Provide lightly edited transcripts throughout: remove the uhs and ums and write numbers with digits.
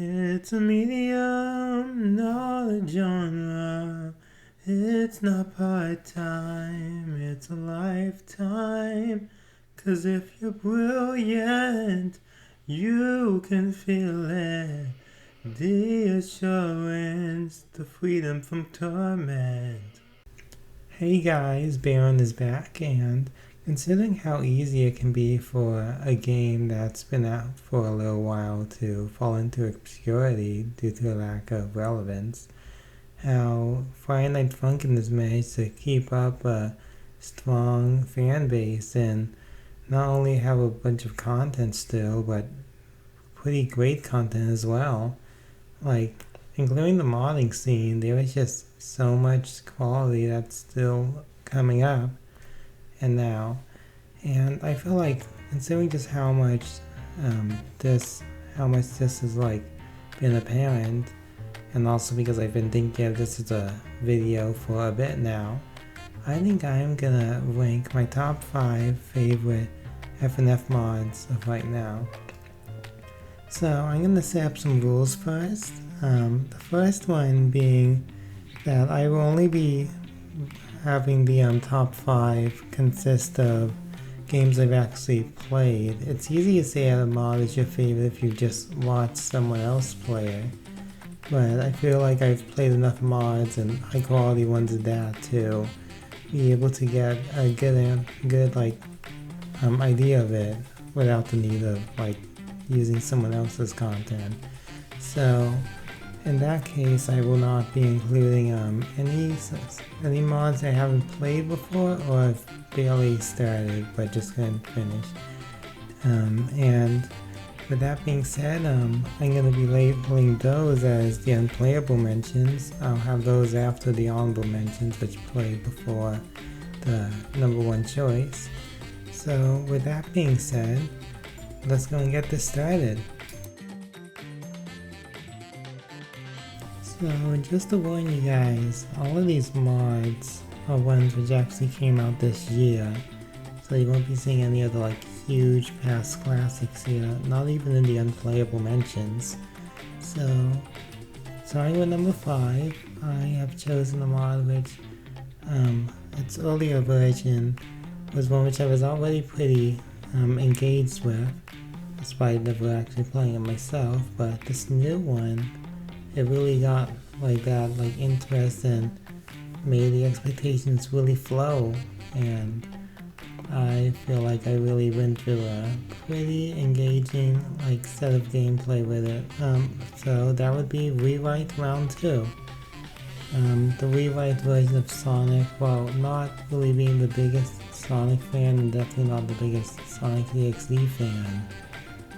It's a medium, not a genre. It's not part-time, it's a lifetime. 'Cause if you're brilliant, you can feel it. The assurance, the freedom from torment. Hey guys, Baron is back, and considering how easy it can be for a game that's been out for a little while to fall into obscurity due to a lack of relevance, how Friday Night Funkin has managed to keep up a strong fan base and not only have a bunch of content still, but pretty great content as well. Like, including the modding scene, there is just so much quality that's still coming up and now. And I feel like, considering just how much this has like been apparent, and also because I've been thinking of this as a video for a bit now, I think I'm gonna rank my top 5 favorite FNF mods of right now. So I'm gonna set up some rules first. The first one being that I will only be having the top 5 consist of games I've actually played. It's easy to say that a mod is your favorite if you just watch someone else play it, but I feel like I've played enough mods and high quality ones of that to be able to get a good idea of it without the need of like using someone else's content. So in that case, I will not be including any mods I haven't played before or I've barely started but just couldn't finish. And with that being said, I'm going to be labeling those as the unplayable mentions. I'll have those after the honorable mentions, which played before the number 1 choice. So with that being said, let's go and get this started. So just to warn you guys, all of these mods are ones which actually came out this year, so you won't be seeing any of the like huge past classics here, not even in the unplayable mentions. So starting with number 5, I have chosen a mod which its earlier version was one which I was already pretty engaged with, despite never actually playing it myself, but this new one, it really got that interest and made the expectations really flow, and I feel like I really went through a pretty engaging set of gameplay with it. So that would be Rewrite Round 2. The Rewrite version of Sonic, while not really being the biggest Sonic fan and definitely not the biggest Sonic DxD fan,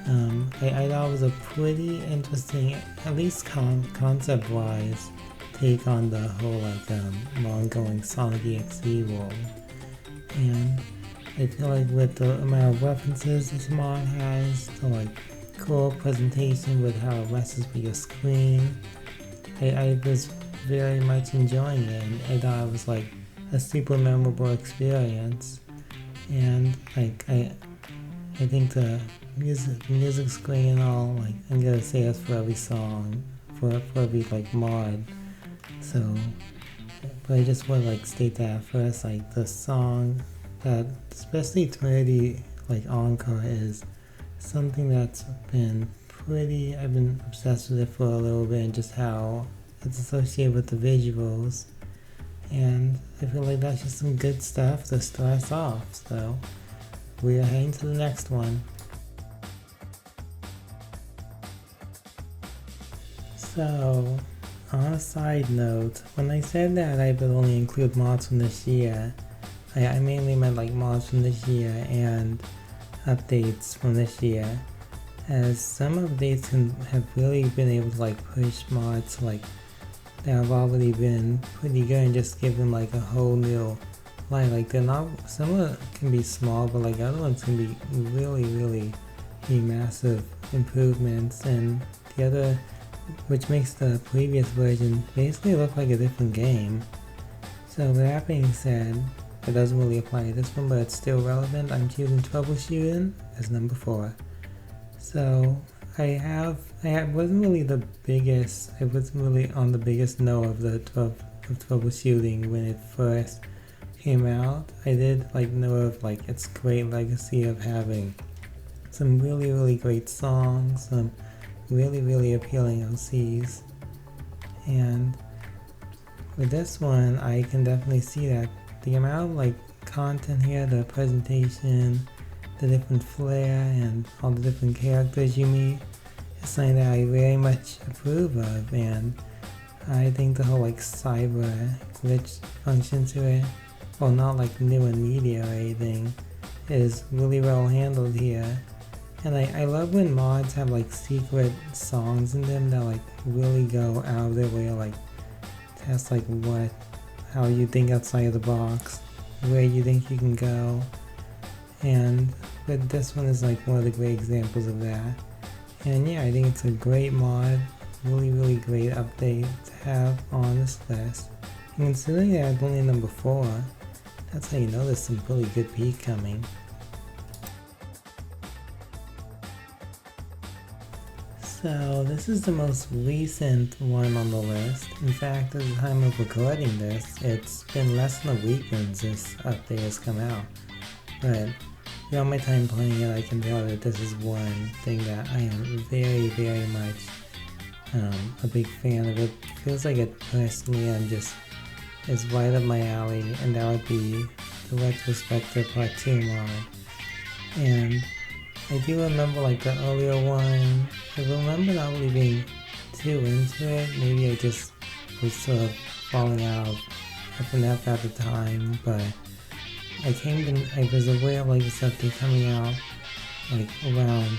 I thought it was a pretty interesting, at least concept-wise, take on the whole ongoing Sonic DxD world. And I feel like with the amount of references this mod has, the cool presentation with how it messes with your screen, I was very much enjoying it, and I thought it was a super memorable experience. And I think the music screen and all, I'm gonna say this for every song, for every mod. So, but I just want to state that first, the song that, especially Trinity Encore, is something that's been I've been obsessed with it for a little bit, and just how it's associated with the visuals, and I feel like that's just some good stuff to start us off. So we are heading to the next one. So, on a side note, when I said that I would only include mods from this year, I mainly meant mods from this year and updates from this year, as some updates have really been able to push mods that have already been pretty good and just give them a whole new light. They're not, some of them can be small, but other ones can be really be massive improvements, and the other, which makes the previous version basically look like a different game. So with that being said, it doesn't really apply to this one, but it's still relevant. I'm choosing Troubleshooting as number 4. So I wasn't really the biggest, I wasn't really on the biggest note of the troubleshooting when it first came out. I did like know of like its great legacy of having some really great songs, some really appealing OCs, and with this one I can definitely see that the amount of like content here, the presentation, the different flair, and all the different characters you meet is something that I very much approve of, and I think the whole like cyber glitch function to it, well not like new in media or anything, is really well handled here. And I love when mods have like secret songs in them that like really go out of their way to like test like how you think outside of the box, where you think you can go. And but this one is like one of the great examples of that. And yeah, I think it's a great mod, really great update to have on this list. And considering that it's only number 4, that's how you know there's some really good peak coming. So this is the most recent one on the list. In fact, at the time of recording this, it's been less than a week since this update has come out. But throughout my time playing it, I can tell that this is one thing that I am very much a big fan of. It feels like it personally is right up my alley, and that would be the Retrospective Part 2 mod. And I do remember like the earlier one. I remember not really being too into it. Maybe I just was sort of falling out of FNF at the time, but I was aware of like this update coming out like around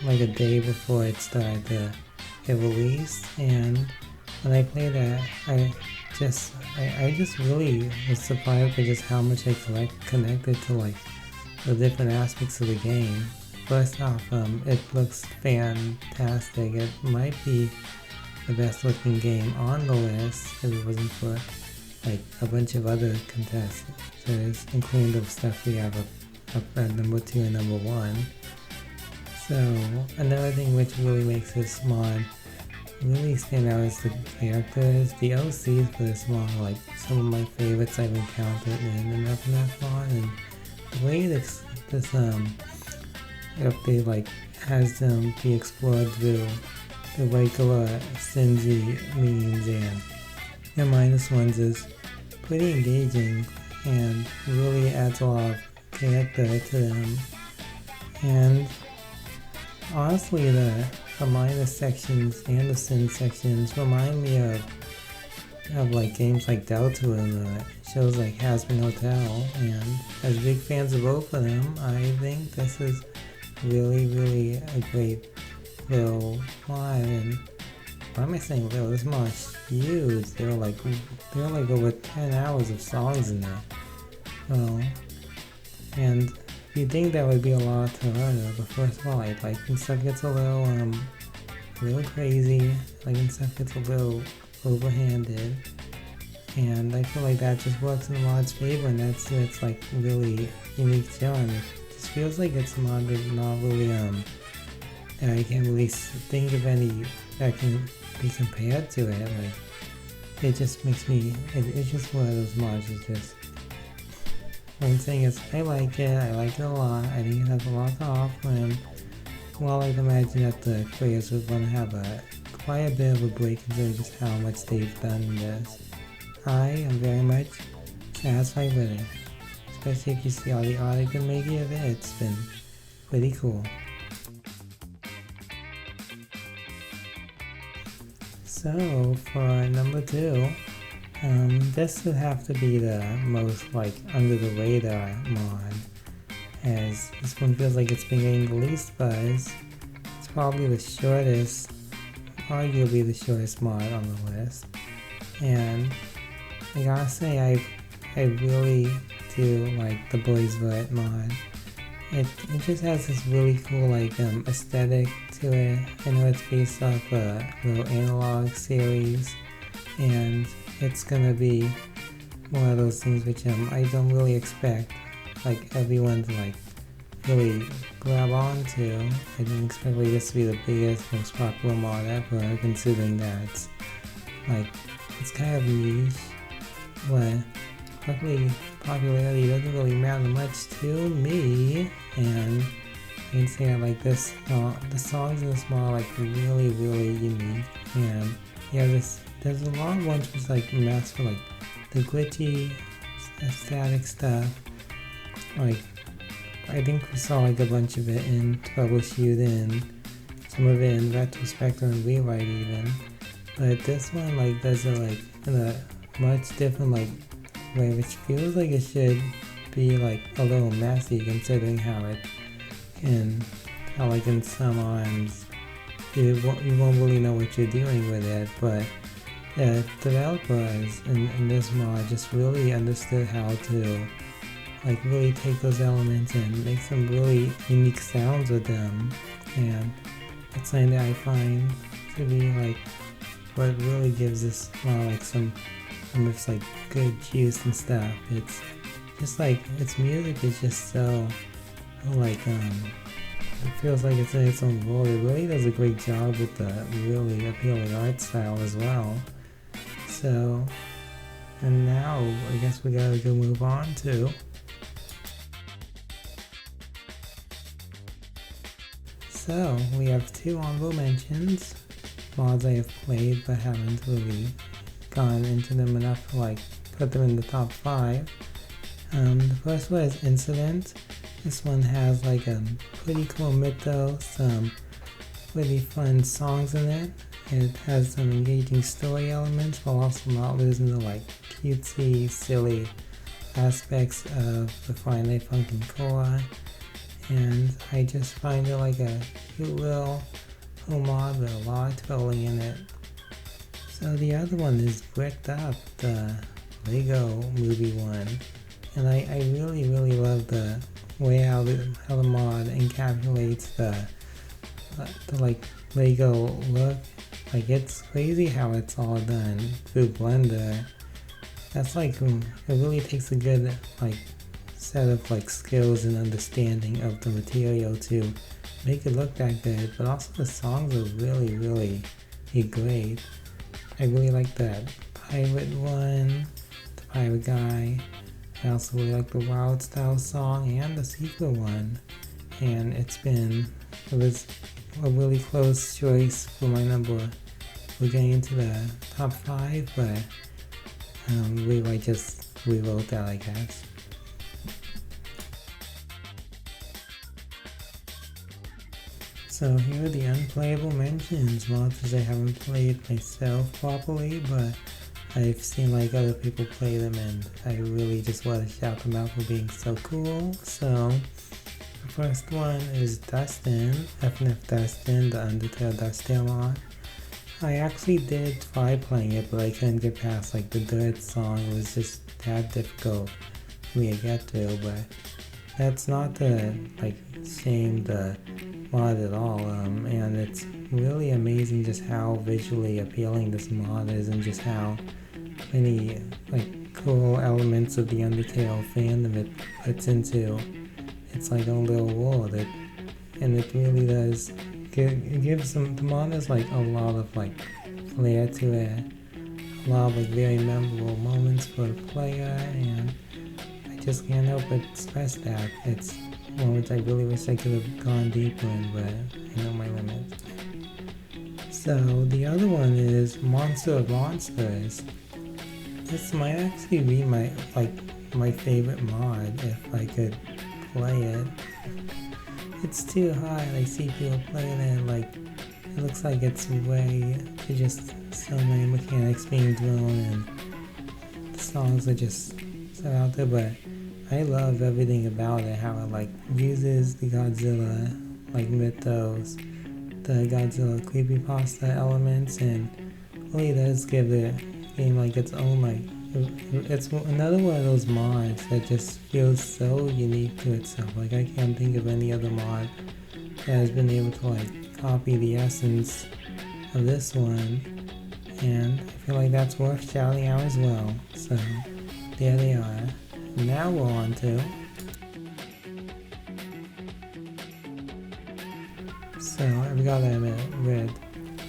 like a day before it started to get released, and when I played that, I just really was surprised by just how much I connected to like the different aspects of the game. First off, it looks fantastic. It might be the best looking game on the list if it wasn't for like a bunch of other contestants, including the stuff we have up at number 2 and number 1. So another thing which really makes this mod really stand out is the characters. The OCs for this mod are like some of my favorites I've encountered in an FNF mod, and the way this update like has them be explored through the regular Cindy memes and the minus ones is pretty engaging and really adds a lot of character to them. And honestly, the minus sections and the sin sections remind me of like games like Delta and shows like Hazbin Hotel, and as big fans of both of them, I think this is really a great little mod. And why am I saying little? This mod's huge. There are like over 10 hours of songs in there. Well, and you'd think that would be a lot to learn, but first of all, like when stuff gets a little crazy, like when stuff gets a little overhanded, and I feel like that just works in the mod's favor, and that's its like really unique charm. It just feels like it's a mod that's not really and I can't really think of any that can be compared to it. Like it just makes me, it's just one of those mods. It's just, what I'm saying is I like it a lot. I think it has a lot to offer, and while I'd imagine that the creators would want to have quite a bit of a break considering just how much they've done in this, I am very much satisfied with it. Especially if you see all the art I've been making of it, it's been pretty cool. So for number 2, this would have to be the most like under the radar mod, as this one feels like it's been getting the least buzz. It's probably the shortest, arguably the shortest mod on the list, and I gotta say I really do like the Boys Vet mod. It just has this really cool like aesthetic to it. I know it's based off a little analog series, and it's gonna be one of those things which I don't really expect like everyone to like really grab onto. I didn't expect like this to be the biggest, most popular mod ever, considering that it's kind of niche, but luckily popularity doesn't really matter much to me, and I can say that like this, the songs in this mod are like really unique, and yeah, there's a lot of ones which like mess for like the glitchy static stuff. Like I think we saw like a bunch of it in Troubleshoot and some of it in Retrospective and Rewrite even. But this one like does it like in a much different like way, which feels like it should be like a little messy considering how like in some arms you won't really know what you're doing with it, but the developers in this mod just really understood how to like really take those elements and make some really unique sounds with them, and it's something that I find to be like what really gives this mod like some of its like good juice and stuff. It's just like its music is just so like it feels like it's in its own world. It really does a great job with the really appealing art style as well. So, and now I guess we gotta go move on to so we have two honorable mentions, mods I have played but haven't really gone into them enough to like put them in the top 5. The first one is Incident. This one has like a pretty cool mythos, some really fun songs in it. It has some engaging story elements while also not losing the like cutesy, silly aspects of the Friday Night Funkin core. And I just find it like a cute little mod with a lot of trolling in it. So the other one is Bricked Up, the Lego movie one. And I really love the way how the mod encapsulates the like Lego look. Like it's crazy how it's all done through Blender. That's like it really takes a good like set of like skills and understanding of the material to make it look that good, but also the songs are really great. I really like that pirate one, the pirate guy. I also really like the Wild Style song and the Secret one, and it was a really close choice for my number. We're getting into the top 5, but we might just revote that, I guess. So here are the unplayable mentions, mods I haven't played myself properly, but I've seen like other people play them and I really just want to shout them out for being so cool. So the first one is Dustin, FNF Dustin, the Undertale Dustin mod. I actually did try playing it, but I couldn't get past like the third song. It was just that difficult for me to get to, but that's not to like shame the mod at all, and it's really amazing just how visually appealing this mod is and just how many like cool elements of the Undertale fandom it puts into its like own little world. And it really does it gives the mod is like a lot of like flair to it, a lot of like very memorable moments for the player, and I just can't help but stress that it's moments I really wish I could have gone deeper in, but I know my limits. So the other one is Monster of Monsters. This might actually be my favorite mod if I could play it. It's too hard. I see people playing it like it looks like it's way to just so many mechanics being thrown and the songs are just so out there, but I love everything about it, how it like uses the Godzilla like mythos, the Godzilla creepypasta elements, and really does give the game like its own like it's another one of those mods that just feels so unique to itself. Like I can't think of any other mod that has been able to like copy the essence of this one, and I feel like that's worth shouting out as well. So there they are. Now we're on to we gotta admit, with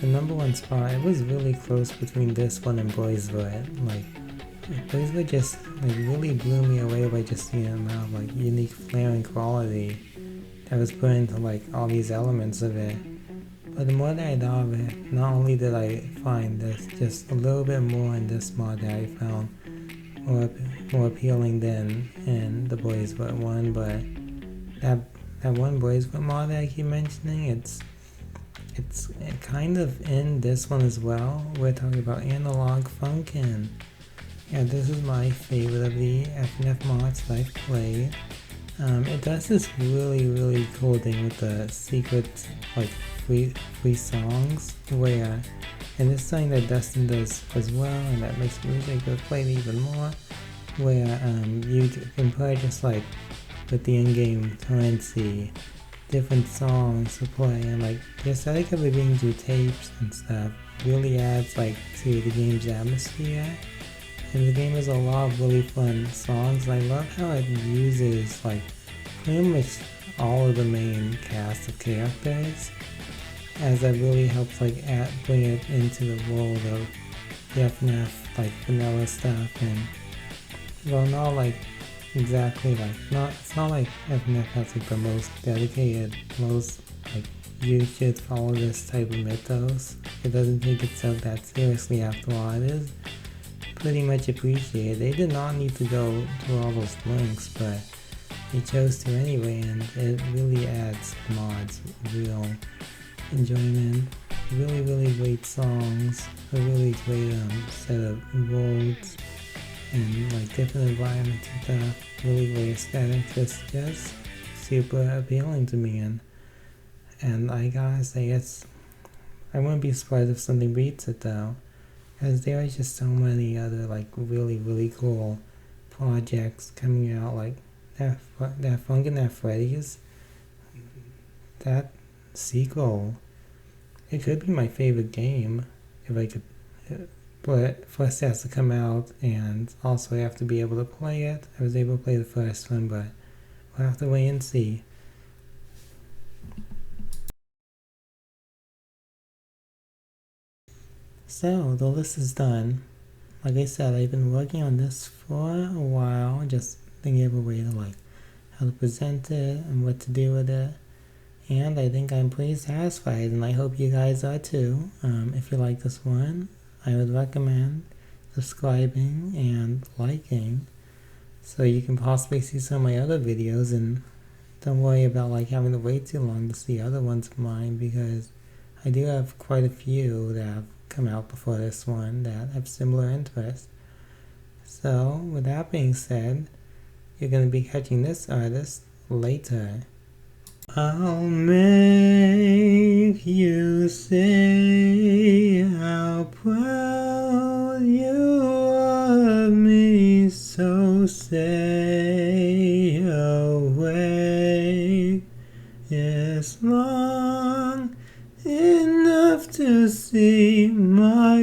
the number one spot, it was really close between this one and Boys Vote. Like, Boys Vote just like really blew me away by just the amount of like unique flair and quality that was put into like all these elements of it. But the more that I thought of it, not only did I find this just a little bit more in this mod that I found more appealing than in the Boys Vote one, but that one Boys Vote mod that I keep mentioning, it's kind of in this one as well. We're talking about Analog Funkin. Yeah, this is my favorite of the FNF mods that I've played. It does this really cool thing with the secret like free songs where, and this is something that Dustin does as well, and that makes me think to play it even more, where you can play just like with the in-game currency, different songs to play, and like the aesthetic of it being through tapes and stuff really adds like to the game's atmosphere. And the game has a lot of really fun songs. I love how it uses like pretty much all of the main cast of characters, as that really helps like bring it into the world of the FNF like vanilla stuff. And well, not like exactly like it's not like FNF has like the most dedicated, most like you should follow this type of mythos. It doesn't take itself that seriously after all. It is pretty much appreciated. They did not need to go through all those links, but they chose to anyway, and it really adds mods real enjoyment. Really great songs, a really great set of worlds and like different environments and stuff. Really great aesthetic, just super appealing to me, and I gotta say I wouldn't be surprised if something beats it though, because there are just so many other like really cool projects coming out, like that Funkin' at Freddy's, that sequel. It could be my favorite game if I could, but first it has to come out, and also I have to be able to play it. I was able to play the first one, but we'll have to wait and see. So the list is done. Like I said, I've been working on this for a while, just thinking of a way to like how to present it and what to do with it. And I think I'm pretty satisfied, and I hope you guys are too. If you like this one, I would recommend subscribing and liking, so you can possibly see some of my other videos, and don't worry about like having to wait too long to see other ones of mine, because I do have quite a few that have come out before this one that have similar interests. So with that being said, you're going to be catching this artist later. I'll make you say how proud you are of me, so stay awake. It's long enough to see my